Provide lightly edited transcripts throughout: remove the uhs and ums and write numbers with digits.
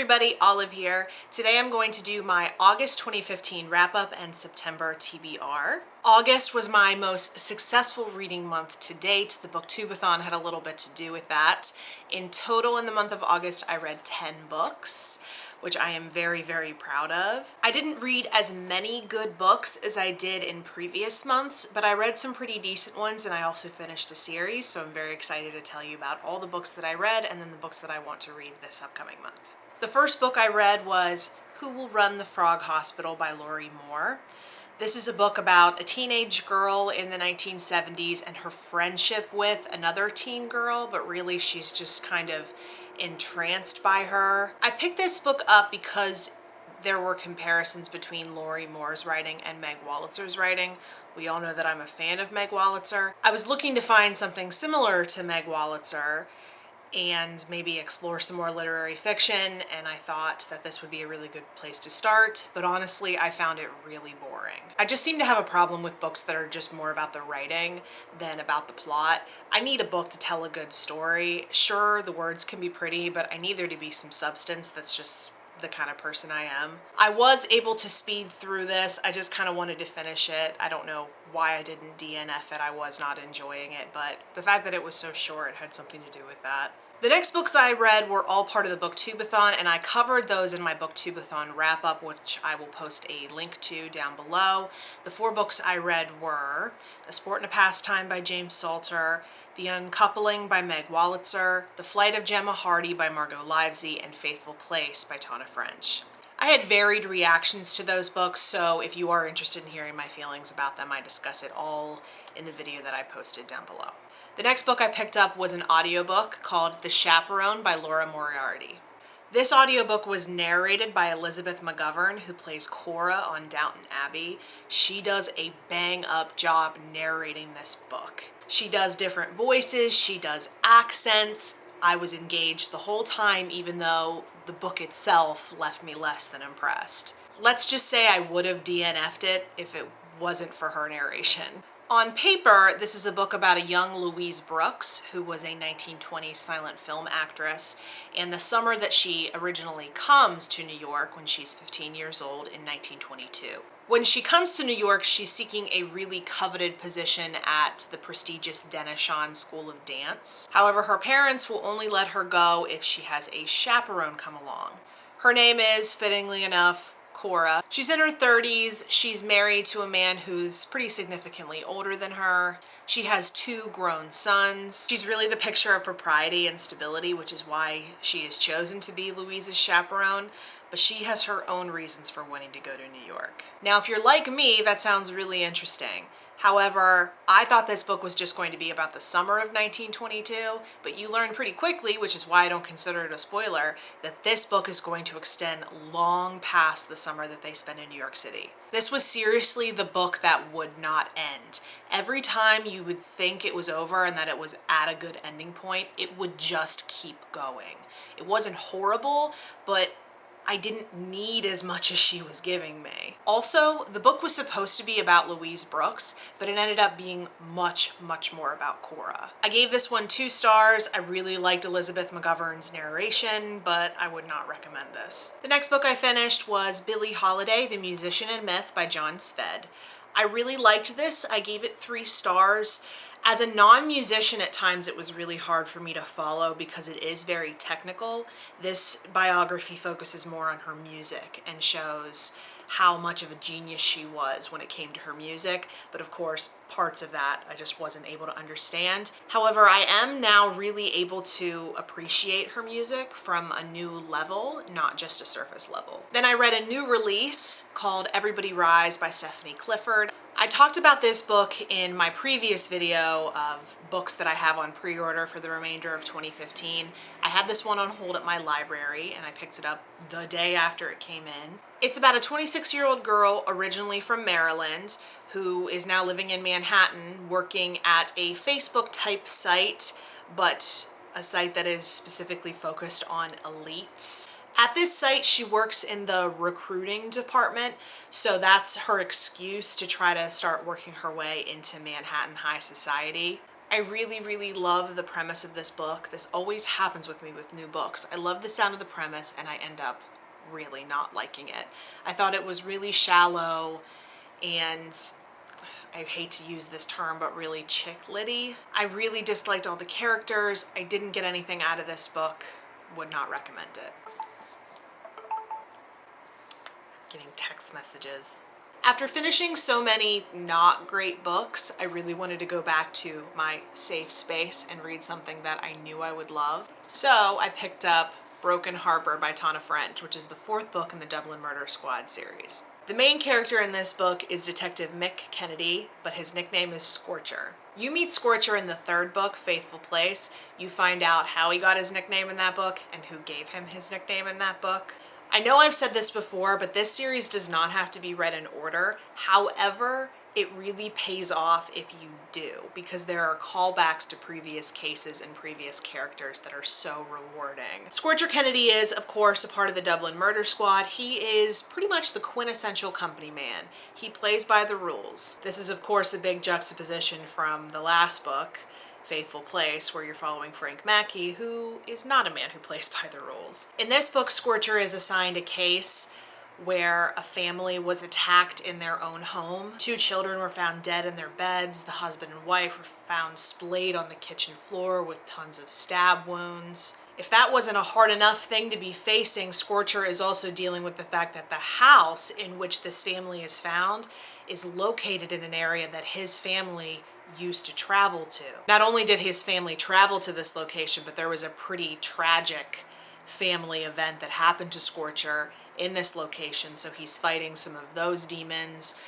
everybody, Olive here. Today I'm going to do my August 2015 wrap-up and September TBR. August was my most successful reading month to date. The Booktubeathon had a little bit to do with that. In total in the month of August I read 10 books, which I am very, very proud of. I didn't read as many good books as I did in previous months, but I read some pretty decent ones and I also finished a series, so I'm very excited to tell you about all the books that I read and then the books that I want to read this upcoming month. The first book I read was Who Will Run the Frog Hospital by Lori Moore. This is a book about a teenage girl in the 1970s and her friendship with another teen girl, but really she's just kind of entranced by her. I picked this book up because there were comparisons between Lori Moore's writing and Meg Wollitzer's writing. We all know that I'm a fan of Meg Wolitzer. I was looking to find something similar to Meg Wolitzer and maybe explore some more literary fiction, and I thought that this would be a really good place to start, but honestly I found it really boring. I just seem to have a problem with books that are just more about the writing than about the plot. I need a book to tell a good story. Sure, the words can be pretty, but I need there to be some substance. That's just the kind of person I am. I was able to speed through this. I just kind of wanted to finish it. I don't know why I didn't DNF it. I was not enjoying it, but the fact that it was so short had something to do with that. The next books I read were all part of the Booktubeathon, and I covered those in my Booktubeathon wrap-up, which I will post a link to down below. The 4 books I read were A Sport and a Pastime by James Salter, The Uncoupling by Meg Wolitzer, The Flight of Gemma Hardy by Margot Livesey, and Faithful Place by Tana French. I had varied reactions to those books, so if you are interested in hearing my feelings about them, I discuss it all in the video that I posted down below. The next book I picked up was an audiobook called The Chaperone by Laura Moriarty. This audiobook was narrated by Elizabeth McGovern, who plays Cora on Downton Abbey. She does a bang-up job narrating this book. She does different voices, she does accents. I was engaged the whole time, even though the book itself left me less than impressed. Let's just say I would have DNF'd it if it wasn't for her narration. On paper, this is a book about a young Louise Brooks, who was a 1920s silent film actress, and the summer that she originally comes to New York when she's 15 years old in 1922. When she comes to New York, she's seeking a really coveted position at the prestigious Denishon School of Dance. However, her parents will only let her go if she has a chaperone come along. Her name is, fittingly enough, Cora. She's in her 30s. She's married to a man who's pretty significantly older than her. She has 2 grown sons. She's really the picture of propriety and stability, which is why she is chosen to be Louise's chaperone, but she has her own reasons for wanting to go to New York. Now, if you're like me, that sounds really interesting. However, I thought this book was just going to be about the summer of 1922, but you learn pretty quickly, which is why I don't consider it a spoiler, that this book is going to extend long past the summer that they spend in New York City. This was seriously the book that would not end. Every time you would think it was over and that it was at a good ending point, it would just keep going. It wasn't horrible, but I didn't need as much as she was giving me. Also, the book was supposed to be about Louise Brooks, but it ended up being much, much more about Cora. I gave this one 2 stars. I really liked Elizabeth McGovern's narration, but I would not recommend this. The next book I finished was Billie Holiday, The Musician and Myth by John Sved. I really liked this. I gave it 3 stars. As a non-musician, at times it was really hard for me to follow because it is very technical. This biography focuses more on her music and shows how much of a genius she was when it came to her music, but of course parts of that I just wasn't able to understand. However, I am now really able to appreciate her music from a new level, not just a surface level. Then I read a new release called Everybody Rise by Stephanie Clifford. I talked about this book in my previous video of books that I have on pre-order for the remainder of 2015. I had this one on hold at my library and I picked it up the day after it came in. It's about a 26-year-old girl originally from Maryland who is now living in Manhattan working at a Facebook type site, but a site that is specifically focused on elites. At this site, she works in the recruiting department, so that's her excuse to try to start working her way into Manhattan high society. I really, really love the premise of this book. This always happens with me with new books. I love the sound of the premise and I end up really not liking it. I thought it was really shallow and I hate to use this term, but really chick-litty. I really disliked all the characters. I didn't get anything out of this book. Would not recommend it. Getting text messages. After finishing so many not great books, I really wanted to go back to my safe space and read something that I knew I would love. So I picked up Broken Harbour by Tana French, which is the 4th book in the Dublin Murder Squad series. The main character in this book is Detective Mick Kennedy, but his nickname is Scorcher. You meet Scorcher in the 3rd book, Faithful Place. You find out how he got his nickname in that book and who gave him his nickname in that book. I know I've said this before, but this series does not have to be read in order. However, it really pays off if you do, because there are callbacks to previous cases and previous characters that are so rewarding. Scorcher Kennedy is, of course, a part of the Dublin Murder Squad. He is pretty much the quintessential company man. He plays by the rules. This is, of course, a big juxtaposition from the last book, Faithful Place, where you're following Frank Mackey, who is not a man who plays by the rules. In this book, Scorcher is assigned a case where a family was attacked in their own home. 2 children were found dead in their beds. The husband and wife were found splayed on the kitchen floor with tons of stab wounds. If that wasn't a hard enough thing to be facing, Scorcher is also dealing with the fact that the house in which this family is found is located in an area that his family used to travel to. Not only did his family travel to this location, but there was a pretty tragic family event that happened to Scorcher in this location, so he's fighting some of those demons.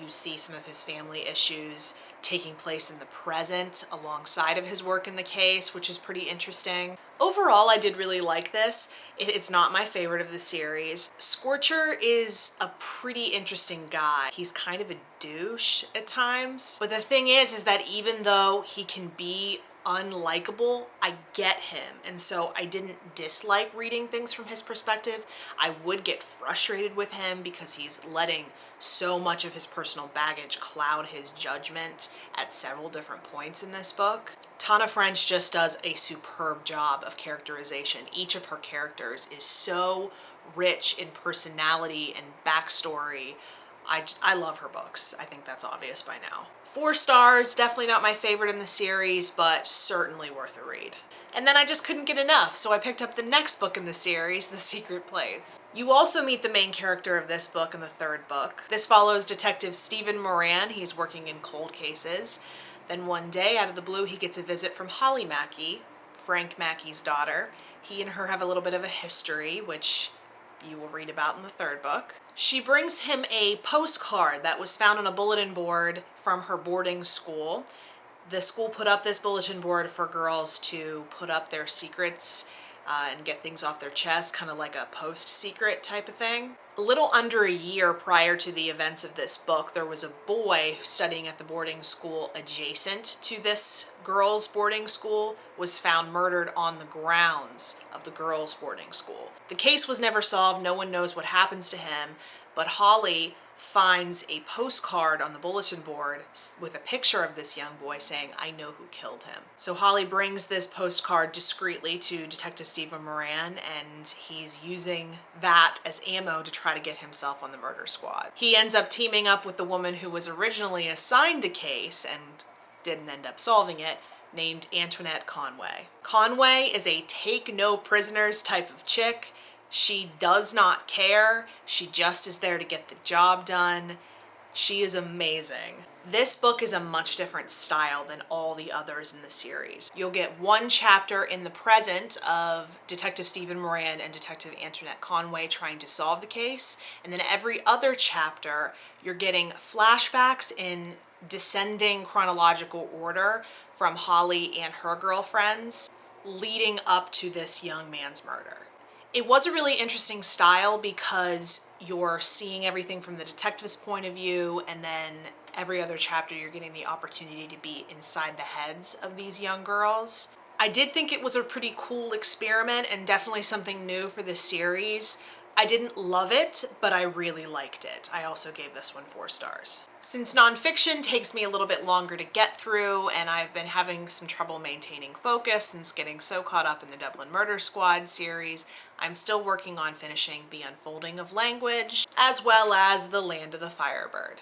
You see some of his family issues taking place in the present alongside of his work in the case, which is pretty interesting. Overall, I did really like this. It is not my favorite of the series. Scorcher is a pretty interesting guy. He's kind of a douche at times. But the thing is that even though he can be unlikable, I get him, and so I didn't dislike reading things from his perspective. I would get frustrated with him because he's letting so much of his personal baggage cloud his judgment at several different points in this book. Tana French just does a superb job of characterization. Each of her characters is so rich in personality and backstory. I love her books. I think that's obvious by now. 4 stars, definitely not my favorite in the series, but certainly worth a read. And then I just couldn't get enough, so I picked up the next book in the series, The Secret Place. You also meet the main character of this book in the 3rd book. This follows Detective Stephen Moran. He's working in cold cases. Then one day, out of the blue, he gets a visit from Holly Mackey, Frank Mackey's daughter. He and her have a little bit of a history, which you will read about in the 3rd book. She brings him a postcard that was found on a bulletin board from her boarding school. The school put up this bulletin board for girls to put up their secrets and get things off their chest, kind of like a post-secret type of thing. A little under a year prior to the events of this book, there was a boy studying at the boarding school adjacent to this girls' boarding school was found murdered on the grounds of the girls' boarding school. The case was never solved. No one knows what happens to him, but Holly finds a postcard on the bulletin board with a picture of this young boy saying, "I know who killed him." So Holly brings this postcard discreetly to Detective Stephen Moran, and he's using that as ammo to try to get himself on the murder squad. He ends up teaming up with the woman who was originally assigned the case and didn't end up solving it, named Antoinette Conway. Conway is a take no prisoners type of chick. She does not care. She just is there to get the job done. She is amazing. This book is a much different style than all the others in the series. You'll get 1 chapter in the present of Detective Stephen Moran and Detective Antoinette Conway trying to solve the case, and then every other chapter you're getting flashbacks in descending chronological order from Holly and her girlfriends leading up to this young man's murder. It was a really interesting style because you're seeing everything from the detective's point of view, and then every other chapter you're getting the opportunity to be inside the heads of these young girls. I did think it was a pretty cool experiment and definitely something new for the series, I didn't love it, but I really liked it. I also gave this one 4 stars. Since nonfiction takes me a little bit longer to get through, and I've been having some trouble maintaining focus since getting so caught up in the Dublin Murder Squad series, I'm still working on finishing The Unfolding of Language, as well as The Land of the Firebird.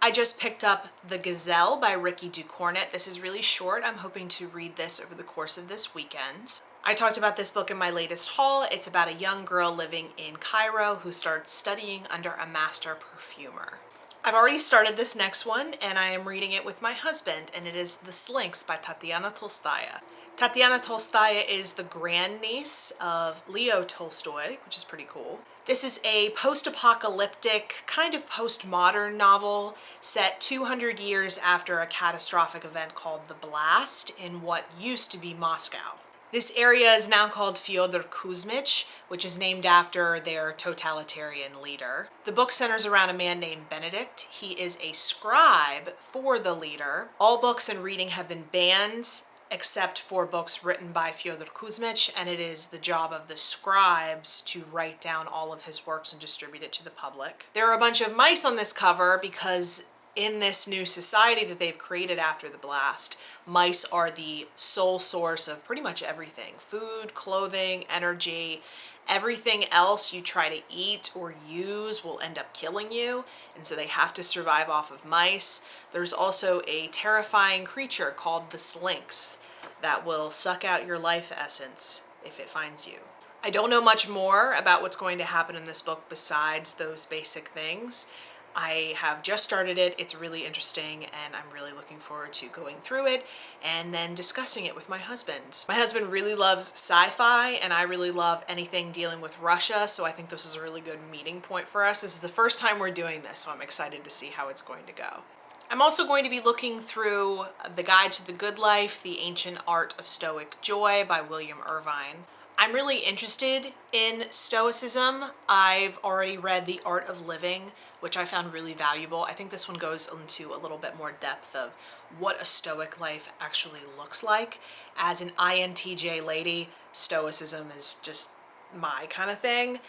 I just picked up The Gazelle by Ricky Ducornet. This is really short. I'm hoping to read this over the course of this weekend. I talked about this book in my latest haul. It's about a young girl living in Cairo who starts studying under a master perfumer. I've already started this next one, and I am reading it with my husband, and it is The Slinks by Tatiana Tolstaya. Tatiana Tolstaya is the grandniece of Leo Tolstoy, which is pretty cool. This is a post-apocalyptic, kind of postmodern novel set 200 years after a catastrophic event called the Blast in what used to be Moscow. This area is now called Fyodor Kuzmich, which is named after their totalitarian leader. The book centers around a man named Benedict. He is a scribe for the leader. All books and reading have been banned except for books written by Fyodor Kuzmich, and it is the job of the scribes to write down all of his works and distribute it to the public. There are a bunch of mice on this cover because in this new society that they've created after the blast, mice are the sole source of pretty much everything. Food, clothing, energy. Everything else you try to eat or use will end up killing you, and so they have to survive off of mice. There's also a terrifying creature called the Slinks that will suck out your life essence if it finds you. I don't know much more about what's going to happen in this book besides those basic things. I have just started it. It's really interesting, and I'm really looking forward to going through it and then discussing it with my husband. My husband really loves sci-fi, and I really love anything dealing with Russia, so I think this is a really good meeting point for us. This is the first time we're doing this, so I'm excited to see how it's going to go. I'm also going to be looking through The Guide to the Good Life, The Ancient Art of Stoic Joy by William Irvine. I'm really interested in Stoicism. I've already read The Art of Living, which I found really valuable. I think this one goes into a little bit more depth of what a Stoic life actually looks like. As an INTJ lady, Stoicism is just my kind of thing.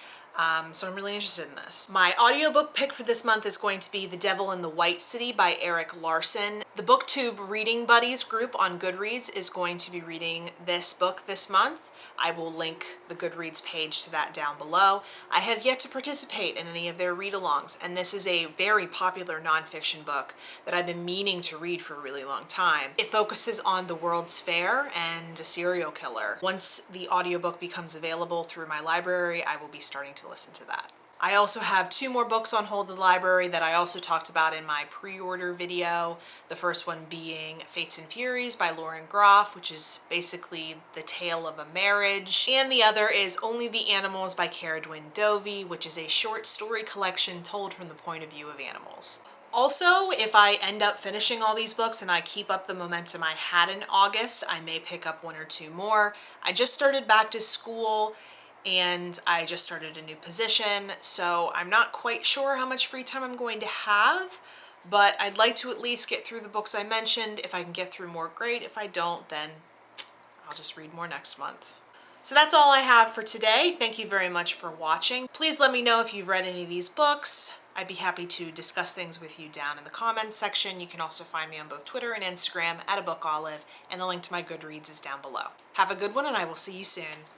So I'm really interested in this. My audiobook pick for this month is going to be The Devil in the White City by Eric Larson. The BookTube Reading Buddies group on Goodreads is going to be reading this book this month. I will link the Goodreads page to that down below. I have yet to participate in any of their read-alongs, and this is a very popular nonfiction book that I've been meaning to read for a really long time. It focuses on the World's Fair and a serial killer. Once the audiobook becomes available through my library, I will be starting to listen to that. I also have 2 more books on hold at the library that I also talked about in my pre-order video. The first one being Fates and Furies by Lauren Groff, which is basically the tale of a marriage. And the other is Only the Animals by Cara Dwin Dovey, which is a short story collection told from the point of view of animals. Also, if I end up finishing all these books and I keep up the momentum I had in August, I may pick up 1 or 2 more. I just started back to school, and I just started a new position, so I'm not quite sure how much free time I'm going to have, but I'd like to at least get through the books I mentioned. If I can get through more, great. If I don't, then I'll just read more next month. So that's all I have for today. Thank you very much for watching. Please let me know if you've read any of these books. I'd be happy to discuss things with you down in the comments section. You can also find me on both Twitter and Instagram @abookolive, and the link to my Goodreads is down below. Have a good one, and I will see you soon.